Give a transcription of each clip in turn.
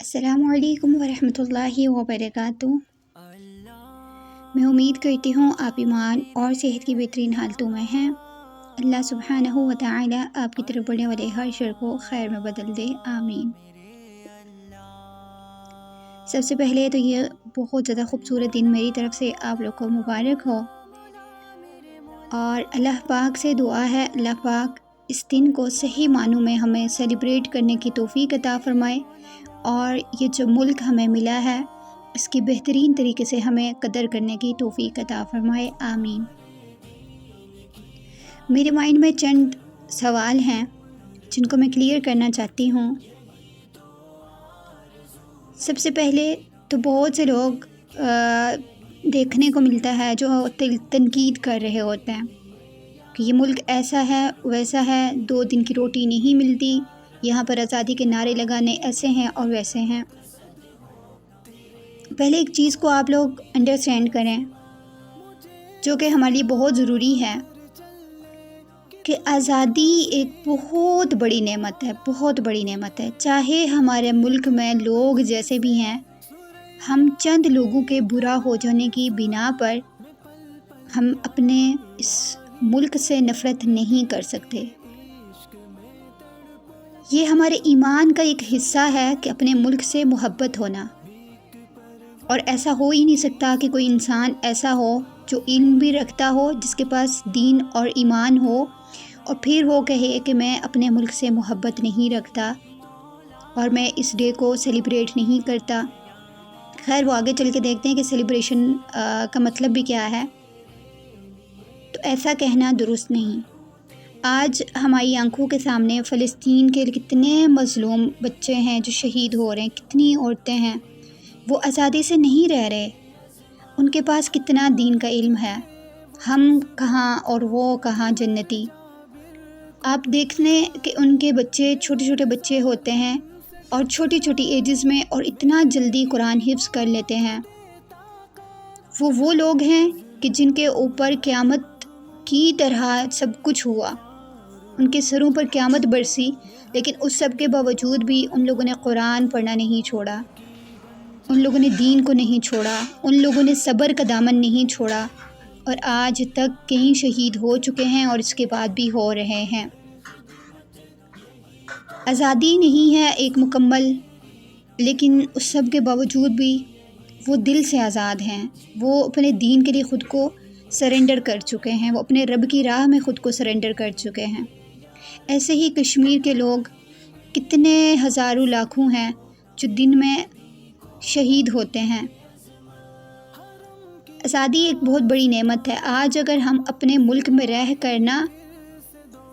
السلام علیکم ورحمۃ اللہ وبرکاتہ۔ میں امید کرتی ہوں آپ ایمان اور صحت کی بہترین حالتوں میں ہیں۔ اللہ سبحانہ و تعالی آپ کی طرف بڑھنے والے ہر شر کو خیر میں بدل دے، آمین۔ سب سے پہلے تو یہ بہت زیادہ خوبصورت دن میری طرف سے آپ لوگ کو مبارک ہو، اور اللہ پاک سے دعا ہے اللہ پاک اس دن کو صحیح معنوں میں ہمیں سیلیبریٹ کرنے کی توفیق عطا فرمائے، اور یہ جو ملک ہمیں ملا ہے اس کی بہترین طریقے سے ہمیں قدر کرنے کی توفیق عطا فرمائے، آمین۔ میرے مائنڈ میں چند سوال ہیں جن کو میں کلیئر کرنا چاہتی ہوں۔ سب سے پہلے تو بہت سے لوگ دیکھنے کو ملتا ہے جو تنقید کر رہے ہوتے ہیں کہ یہ ملک ایسا ہے ویسا ہے، 2 دن کی روٹی نہیں ملتی، یہاں پر آزادی کے نعرے لگانے ایسے ہیں اور ویسے ہیں۔ پہلے ایک چیز کو آپ لوگ انڈرسٹینڈ کریں جو کہ ہمارے لیے بہت ضروری ہے، کہ آزادی ایک بہت بڑی نعمت ہے، بہت بڑی نعمت ہے۔ چاہے ہمارے ملک میں لوگ جیسے بھی ہیں، ہم چند لوگوں کے برا ہو جانے کی بنا پر ہم اپنے اس ملک سے نفرت نہیں کر سکتے۔ یہ ہمارے ایمان کا ایک حصہ ہے کہ اپنے ملک سے محبت ہونا، اور ایسا ہو ہی نہیں سکتا کہ کوئی انسان ایسا ہو جو علم بھی رکھتا ہو، جس کے پاس دین اور ایمان ہو، اور پھر وہ کہے کہ میں اپنے ملک سے محبت نہیں رکھتا اور میں اس ڈے کو سیلیبریٹ نہیں کرتا۔ خیر، وہ آگے چل کے دیکھتے ہیں کہ سیلیبریشن کا مطلب بھی کیا ہے، تو ایسا کہنا درست نہیں۔ آج ہماری آنکھوں کے سامنے فلسطین کے کتنے مظلوم بچے ہیں جو شہید ہو رہے ہیں، کتنی عورتیں ہیں، وہ آزادی سے نہیں رہ رہے۔ ان کے پاس کتنا دین کا علم ہے، ہم کہاں اور وہ کہاں جنتی۔ آپ دیکھنے کہ ان کے بچے چھوٹے چھوٹے بچے ہوتے ہیں اور چھوٹی چھوٹی ایجز میں، اور اتنا جلدی قرآن حفظ کر لیتے ہیں۔ وہ لوگ ہیں کہ جن کے اوپر قیامت کی طرح سب کچھ ہوا، ان کے سروں پر قیامت برسی، لیکن اس سب کے باوجود بھی ان لوگوں نے قرآن پڑھنا نہیں چھوڑا، ان لوگوں نے دین کو نہیں چھوڑا، ان لوگوں نے صبر کا دامن نہیں چھوڑا، اور آج تک کئی شہید ہو چکے ہیں اور اس کے بعد بھی ہو رہے ہیں۔ آزادی نہیں ہے ایک مکمل، لیکن اس سب کے باوجود بھی وہ دل سے آزاد ہیں، وہ اپنے دین کے لیے خود کو سرنڈر کر چکے ہیں، وہ اپنے رب کی راہ میں خود کو سرنڈر کر چکے ہیں۔ ایسے ہی کشمیر کے لوگ کتنے ہزاروں لاکھوں ہیں جو دن میں شہید ہوتے ہیں۔ آزادی ایک بہت بڑی نعمت ہے۔ آج اگر ہم اپنے ملک میں رہ کر نہ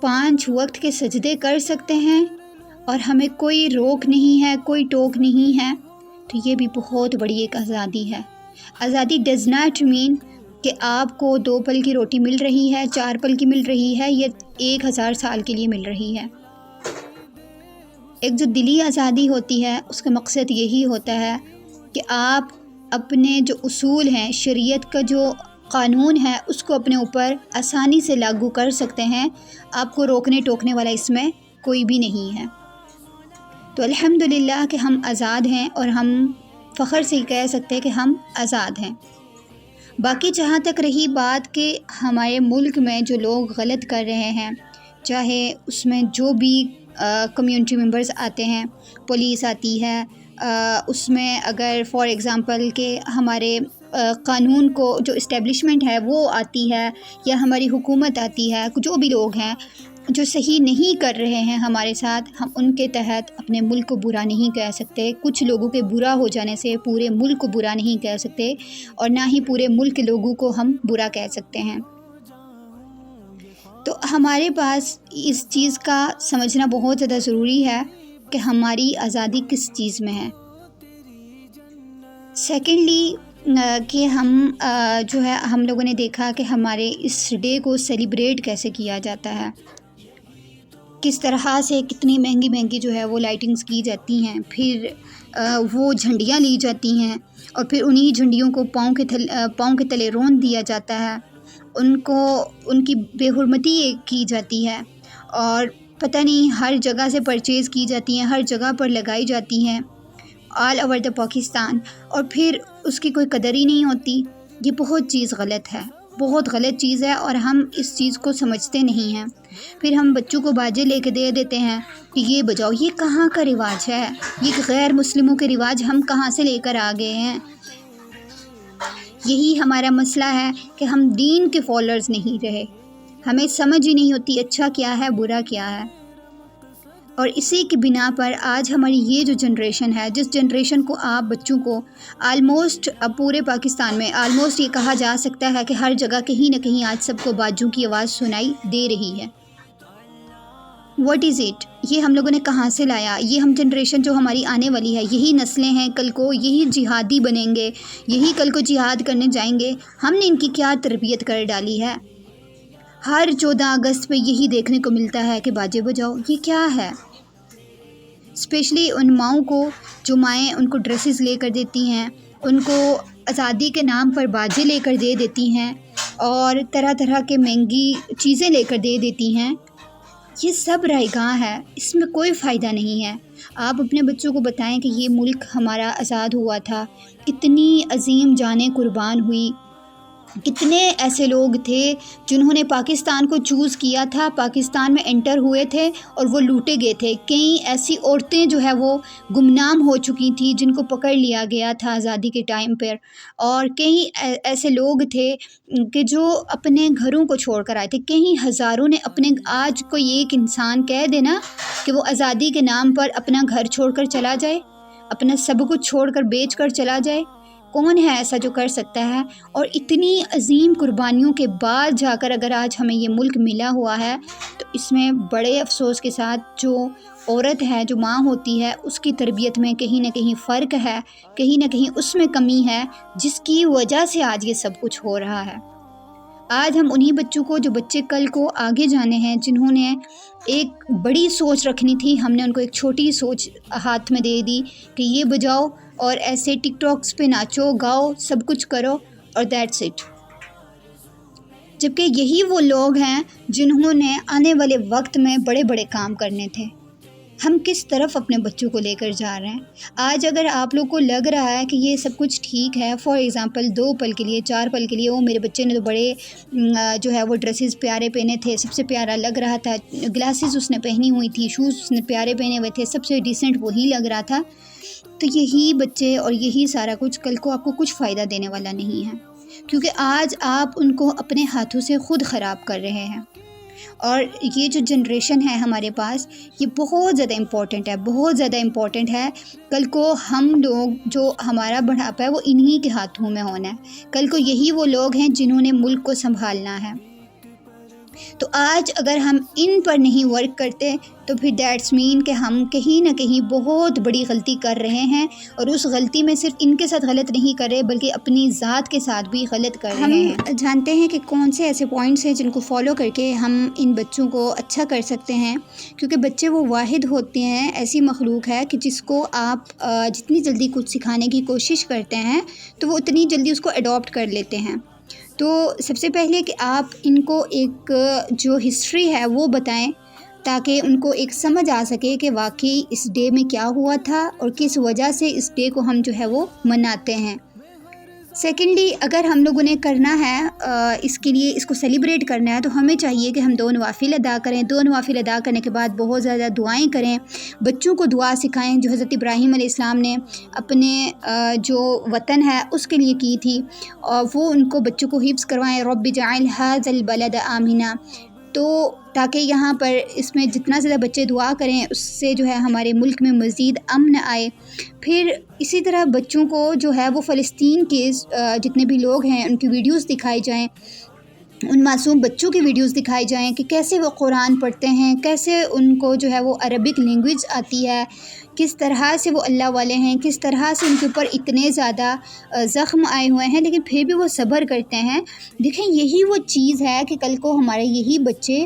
5 وقت کے سجدے کر سکتے ہیں اور ہمیں کوئی روک نہیں ہے، کوئی ٹوک نہیں ہے، تو یہ بھی بہت بڑی ایک آزادی ہے۔ آزادی ڈز ناٹ مین کہ آپ کو 2 پل کی روٹی مل رہی ہے، 4 پل کی مل رہی ہے، یا 1000 سال کے لیے مل رہی ہے۔ ایک جو دلی آزادی ہوتی ہے اس کا مقصد یہی ہوتا ہے کہ آپ اپنے جو اصول ہیں، شریعت کا جو قانون ہے، اس کو اپنے اوپر آسانی سے لاگو کر سکتے ہیں۔ آپ کو روکنے ٹوکنے والا اس میں کوئی بھی نہیں ہے۔ تو الحمدللہ کہ ہم آزاد ہیں، اور ہم فخر سے کہہ سکتے ہیں کہ ہم آزاد ہیں۔ باقی جہاں تک رہی بات کہ ہمارے ملک میں جو لوگ غلط کر رہے ہیں، چاہے اس میں جو بھی کمیونٹی ممبرز آتے ہیں، پولیس آتی ہے، اس میں اگر فار ایگزامپل کہ ہمارے قانون کو جو اسٹیبلشمنٹ ہے وہ آتی ہے، یا ہماری حکومت آتی ہے، جو بھی لوگ ہیں جو صحیح نہیں کر رہے ہیں ہمارے ساتھ، ہم ان کے تحت اپنے ملک کو برا نہیں کہہ سکتے۔ کچھ لوگوں کے برا ہو جانے سے پورے ملک کو برا نہیں کہہ سکتے، اور نہ ہی پورے ملک کے لوگوں کو ہم برا کہہ سکتے ہیں۔ تو ہمارے پاس اس چیز کا سمجھنا بہت زیادہ ضروری ہے کہ ہماری آزادی کس چیز میں ہے۔ سیکنڈلی کہ ہم جو ہے ہم لوگوں نے دیکھا کہ ہمارے اس ڈے کو سیلیبریٹ کیسے کیا جاتا ہے، کس طرح سے کتنی مہنگی مہنگی جو ہے وہ لائٹنگز کی جاتی ہیں، پھر وہ جھنڈیاں لی جاتی ہیں، اور پھر انہی جھنڈیوں کو پاؤں کے تلے رون دیا جاتا ہے، ان کی بے حرمتی کی جاتی ہے، اور پتہ نہیں ہر جگہ سے پرچیز کی جاتی ہیں، ہر جگہ پر لگائی جاتی ہیں، آل اوور دا پاکستان، اور پھر اس کی کوئی قدر ہی نہیں ہوتی. یہ بہت چیز غلط ہے، بہت غلط چیز ہے، اور ہم اس چیز کو سمجھتے نہیں ہیں. پھر ہم بچوں کو باجے لے کے دے دیتے ہیں کہ یہ بجاؤ. یہ کہاں کا رواج ہے؟ یہ غیر مسلموں کے رواج ہم کہاں سے لے کر آ گئے ہیں؟ یہی ہمارا مسئلہ ہے کہ ہم دین کے فالوورز نہیں رہے. ہمیں سمجھ ہی نہیں ہوتی اچھا کیا ہے، برا کیا ہے. اور اسی کی بنا پر آج ہماری یہ جو جنریشن ہے، جس جنریشن کو آپ بچوں کو آلموسٹ اب پورے پاکستان میں آلموسٹ یہ کہا جا سکتا ہے کہ ہر جگہ کہیں نہ کہیں آج سب کو باجوں کی آواز سنائی دے رہی ہے. What is it? یہ ہم لوگوں نے کہاں سے لایا؟ یہ ہم جنریشن جو ہماری آنے والی ہے، یہی نسلیں ہیں کل کو، یہی جہادی بنیں گے، یہی کل کو جہاد کرنے جائیں گے. ہم نے ان کی کیا تربیت کر ڈالی ہے؟ ہر 14 اگست پہ یہی دیکھنے کو ملتا ہے کہ باجے بجاؤ. یہ کیا ہے؟ اسپیشلی ان ماؤں کو، جو مائیں ان کو ڈریسز لے کر دیتی ہیں، ان کو آزادی کے نام پر باجے لے کر دے دیتی ہیں اور طرح طرح کے مہنگی چیزیں لے کر دے دیتی ہیں. یہ سب رائیگاں ہے، اس میں کوئی فائدہ نہیں ہے. آپ اپنے بچوں کو بتائیں کہ یہ ملک ہمارا آزاد ہوا تھا، کتنی عظیم جانیں قربان ہوئی، کتنے ایسے لوگ تھے جنہوں نے پاکستان کو چوز کیا تھا، پاکستان میں انٹر ہوئے تھے اور وہ لوٹے گئے تھے. کئی ایسی عورتیں جو ہے وہ گمنام ہو چکی تھیں جن کو پکڑ لیا گیا تھا آزادی کے ٹائم پر، اور کئی ایسے لوگ تھے کہ جو اپنے گھروں کو چھوڑ کر آئے تھے. کئی ہزاروں نے اپنے، آج کوئی ایک انسان کہہ دینا کہ وہ آزادی کے نام پر اپنا گھر چھوڑ کر چلا جائے، اپنا سب کچھ چھوڑ کر بیچ کر چلا جائے، کون ہے ایسا جو کر سکتا ہے؟ اور اتنی عظیم قربانیوں کے بعد جا کر اگر آج ہمیں یہ ملک ملا ہوا ہے تو اس میں بڑے افسوس کے ساتھ جو عورت ہے، جو ماں ہوتی ہے، اس کی تربیت میں کہیں نہ کہیں فرق ہے، کہیں نہ کہیں اس میں کمی ہے، جس کی وجہ سے آج یہ سب کچھ ہو رہا ہے. آج ہم انہی بچوں کو، جو بچے کل کو آگے جانے ہیں، جنہوں نے ایک بڑی سوچ رکھنی تھی، ہم نے ان کو ایک چھوٹی سوچ ہاتھ میں دے دی کہ یہ بجاؤ اور ایسے ٹک ٹاکس پہ ناچو، گاؤ، سب کچھ کرو اور دیٹس اٹ. جبکہ یہی وہ لوگ ہیں جنہوں نے آنے والے وقت میں بڑے بڑے کام کرنے تھے. ہم کس طرف اپنے بچوں کو لے کر جا رہے ہیں؟ آج اگر آپ لوگ کو لگ رہا ہے کہ یہ سب کچھ ٹھیک ہے، فار ایگزامپل 2 پل کے لیے، 4 پل کے لیے، وہ میرے بچے نے تو بڑے جو ہے وہ ڈریسز پیارے پہنے تھے، سب سے پیارا لگ رہا تھا، گلاسز اس نے پہنی ہوئی تھی، شوز اس نے پیارے پہنے ہوئے تھے، سب سے ڈیسنٹ وہی لگ رہا تھا، تو یہی بچے اور یہی سارا کچھ کل کو آپ کو کچھ فائدہ دینے والا نہیں ہے، کیونکہ آج آپ ان کو اپنے ہاتھوں سے خود خراب کر رہے ہیں. اور یہ جو جنریشن ہے ہمارے پاس، یہ بہت زیادہ امپورٹنٹ ہے، بہت زیادہ امپورٹنٹ ہے. کل کو ہم لوگ، جو ہمارا بڑھاپا ہے، وہ انہی کے ہاتھوں میں ہونا ہے. کل کو یہی وہ لوگ ہیں جنہوں نے ملک کو سنبھالنا ہے. تو آج اگر ہم ان پر نہیں ورک کرتے تو پھر دیٹس مین کہ ہم کہیں نہ کہیں بہت بڑی غلطی کر رہے ہیں، اور اس غلطی میں صرف ان کے ساتھ غلط نہیں کر رہے بلکہ اپنی ذات کے ساتھ بھی غلط کر رہے ہیں. ہم جانتے ہیں کہ کون سے ایسے پوائنٹس ہیں جن کو فالو کر کے ہم ان بچوں کو اچھا کر سکتے ہیں، کیونکہ بچے وہ واحد ہوتے ہیں، ایسی مخلوق ہے کہ جس کو آپ جتنی جلدی کچھ سکھانے کی کوشش کرتے ہیں تو وہ اتنی جلدی اس کو اڈاپٹ کر لیتے ہیں. تو سب سے پہلے کہ آپ ان کو ایک جو ہسٹری ہے وہ بتائیں، تاکہ ان کو ایک سمجھ آ سکے کہ واقعی اس ڈے میں کیا ہوا تھا اور کس وجہ سے اس ڈے کو ہم جو ہے وہ مناتے ہیں. سیکنڈلی، اگر ہم لوگوں نے کرنا ہے اس کے لیے، اس کو سیلیبریٹ کرنا ہے، تو ہمیں چاہیے کہ ہم 2 نوافل ادا کریں. 2 نوافل ادا کرنے کے بعد بہت زیادہ دعائیں کریں، بچوں کو دعا سکھائیں جو حضرت ابراہیم علیہ السلام نے اپنے جو وطن ہے اس کے لیے کی تھی، اور وہ ان کو بچوں کو حفظ کروائیں. رب اجعل ھذا البلد آمنا، تو تاکہ یہاں پر اس میں جتنا زیادہ بچے دعا کریں اس سے جو ہے ہمارے ملک میں مزید امن آئے. پھر اسی طرح بچوں کو جو ہے وہ فلسطین کے جتنے بھی لوگ ہیں ان کی ویڈیوز دکھائی جائیں، ان معصوم بچوں کی ویڈیوز دکھائی جائیں کہ کیسے وہ قرآن پڑھتے ہیں، کیسے ان کو جو ہے وہ عربک لینگویج آتی ہے، کس طرح سے وہ اللہ والے ہیں، کس طرح سے ان کے اوپر اتنے زیادہ زخم آئے ہوئے ہیں لیکن پھر بھی وہ صبر کرتے ہیں. دیکھیں، یہی وہ چیز ہے کہ کل کو ہمارے یہی بچے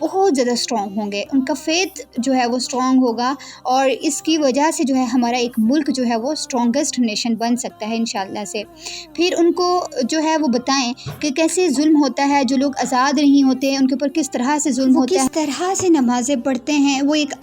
بہت زیادہ اسٹرانگ ہوں گے، ان کا فیتھ جو ہے وہ اسٹرانگ ہوگا، اور اس کی وجہ سے جو ہے ہمارا ایک ملک جو ہے وہ اسٹرانگسٹ نیشن بن سکتا ہے انشاءاللہ سے. پھر ان کو جو ہے وہ بتائیں کہ کیسے ظلم ہوتا ہے، جو لوگ آزاد نہیں ہوتے ان کے اوپر کس طرح سے ظلم ہوتا ہے، کس طرح سے نمازیں پڑھتے ہیں، وہ ایک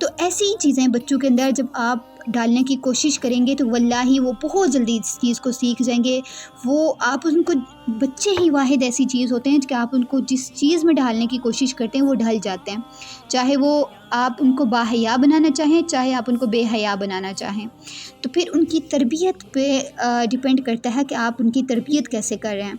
تو ایسی چیزیں بچوں کے اندر جب آپ ڈالنے کی کوشش کریں گے تو واللہ وہ بہت جلدی اس چیز کو سیکھ جائیں گے. وہ آپ ان کو بچے ہی واحد ایسی چیز ہوتے ہیں کہ آپ ان کو جس چیز میں ڈالنے کی کوشش کرتے ہیں وہ ڈھل جاتے ہیں، چاہے وہ آپ ان کو باحیا بنانا چاہیں چاہے آپ ان کو بے حیا بنانا چاہیں. تو پھر ان کی تربیت پہ ڈپینڈ کرتا ہے کہ آپ ان کی تربیت کیسے کر رہے ہیں.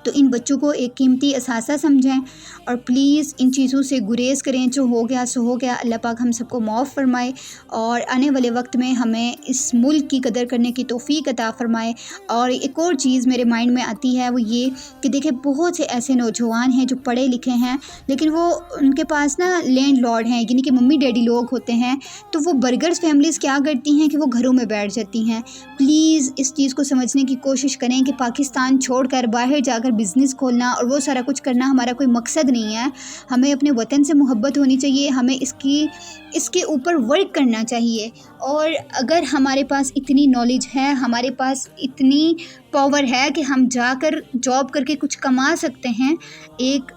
تو ان بچوں کو ایک قیمتی اثاثہ سمجھیں اور پلیز ان چیزوں سے گریز کریں. جو ہو گیا سو ہو گیا، اللہ پاک ہم سب کو معاف فرمائے اور آنے والے وقت میں ہمیں اس ملک کی قدر کرنے کی توفیق عطا فرمائے. اور ایک اور چیز میرے مائنڈ میں آتی ہے وہ یہ کہ دیکھیں بہت سے ایسے نوجوان ہیں جو پڑھے لکھے ہیں لیکن وہ ان کے پاس نا لینڈ لارڈ ہیں، یعنی کہ ممی ڈیڈی لوگ ہوتے ہیں، تو وہ برگرز فیملیز کیا کرتی ہیں کہ وہ گھروں میں بیٹھ جاتی ہیں. پلیز اس چیز کو سمجھنے کی کوشش کریں کہ پاکستان چھوڑ کر باہر جا کر بزنس کھولنا اور وہ سارا کچھ کرنا ہمارا کوئی مقصد نہیں ہے. ہمیں اپنے وطن سے محبت ہونی چاہیے، ہمیں اس کے اوپر ورک کرنا چاہیے. اور اگر ہمارے پاس اتنی نالج ہے، ہمارے پاس اتنی پاور ہے کہ ہم جا کر جاب کر کے کچھ کما سکتے ہیں ایک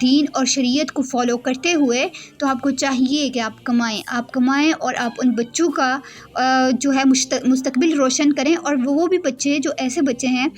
دین اور شریعت کو فالو کرتے ہوئے، تو آپ کو چاہیے کہ آپ کمائیں اور آپ ان بچوں کا جو ہے مستقبل روشن کریں. اور وہ بھی بچے جو ایسے بچے ہیں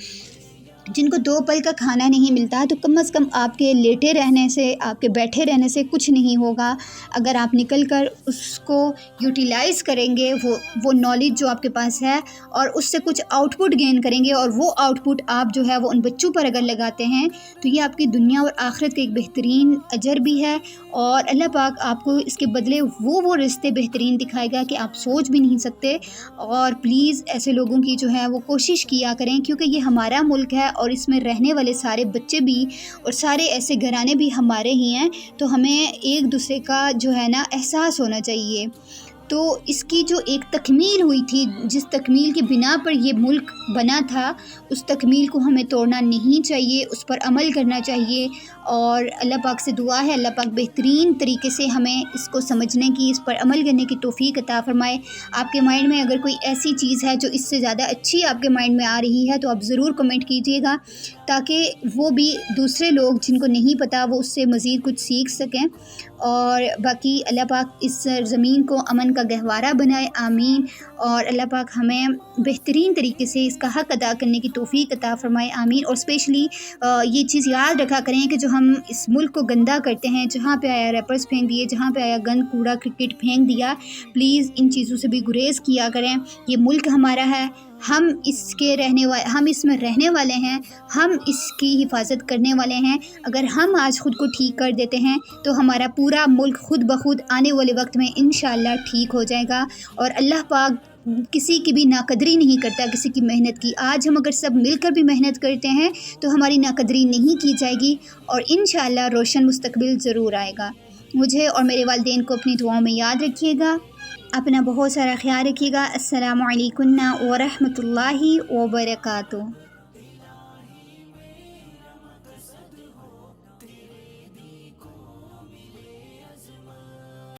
جن کو 2 پل کا کھانا نہیں ملتا، تو کم از کم آپ کے لیٹے رہنے سے، آپ کے بیٹھے رہنے سے کچھ نہیں ہوگا. اگر آپ نکل کر اس کو یوٹیلائز کریں گے وہ نالج جو آپ کے پاس ہے اور اس سے کچھ آؤٹ پٹ گین کریں گے، اور وہ آؤٹ پٹ آپ جو ہے وہ ان بچوں پر اگر لگاتے ہیں تو یہ آپ کی دنیا اور آخرت کا ایک بہترین اجر بھی ہے. اور اللہ پاک آپ کو اس کے بدلے وہ رشتے بہترین دکھائے گا کہ آپ سوچ بھی نہیں سکتے. اور پلیز ایسے لوگوں کی جو ہے وہ کوشش کیا کریں، کیونکہ یہ ہمارا ملک ہے اور اس میں رہنے والے سارے بچے بھی اور سارے ایسے گھرانے بھی ہمارے ہی ہیں. تو ہمیں ایک دوسرے کا جو ہے نا احساس ہونا چاہیے. تو اس کی جو ایک تکمیل ہوئی تھی، جس تکمیل کی بنا پر یہ ملک بنا تھا، اس تکمیل کو ہمیں توڑنا نہیں چاہیے، اس پر عمل کرنا چاہیے. اور اللہ پاک سے دعا ہے اللہ پاک بہترین طریقے سے ہمیں اس کو سمجھنے کی، اس پر عمل کرنے کی توفیق عطا فرمائے. آپ کے مائنڈ میں اگر کوئی ایسی چیز ہے جو اس سے زیادہ اچھی آپ کے مائنڈ میں آ رہی ہے تو آپ ضرور کمنٹ کیجیے گا، تاکہ وہ بھی دوسرے لوگ جن کو نہیں پتہ وہ اس سے مزید کچھ سیکھ سکیں. اور باقی اللہ پاک اس زمین کو امن کا گہوارہ بنائے، آمین. اور اللہ پاک ہمیں بہترین طریقے سے اس کا حق ادا کرنے کی توفیق عطا فرمائے، آمین. اور اسپیشلی یہ چیز یاد رکھا کریں کہ جو ہم اس ملک کو گندا کرتے ہیں، جہاں پہ آیا ریپرز پھینک دیے، جہاں پہ آیا گند کوڑا کرکٹ پھینک دیا، پلیز ان چیزوں سے بھی گریز کیا کریں. یہ ملک ہمارا ہے، ہم اس میں رہنے والے ہیں، ہم اس کی حفاظت کرنے والے ہیں. اگر ہم آج خود کو ٹھیک کر دیتے ہیں تو ہمارا پورا ملک خود بخود آنے والے وقت میں انشاءاللہ ٹھیک ہو جائے گا. اور اللہ پاک کسی کی بھی ناقدری نہیں کرتا کسی کی محنت کی. آج ہم اگر سب مل کر بھی محنت کرتے ہیں تو ہماری ناقدری نہیں کی جائے گی اور انشاءاللہ روشن مستقبل ضرور آئے گا. مجھے اور میرے والدین کو اپنی دعاؤں میں یاد رکھیے گا. اپنا بہت سارا خیال رکھیے گا. السلام علیکم ورحمۃ اللہ وبرکاتہ.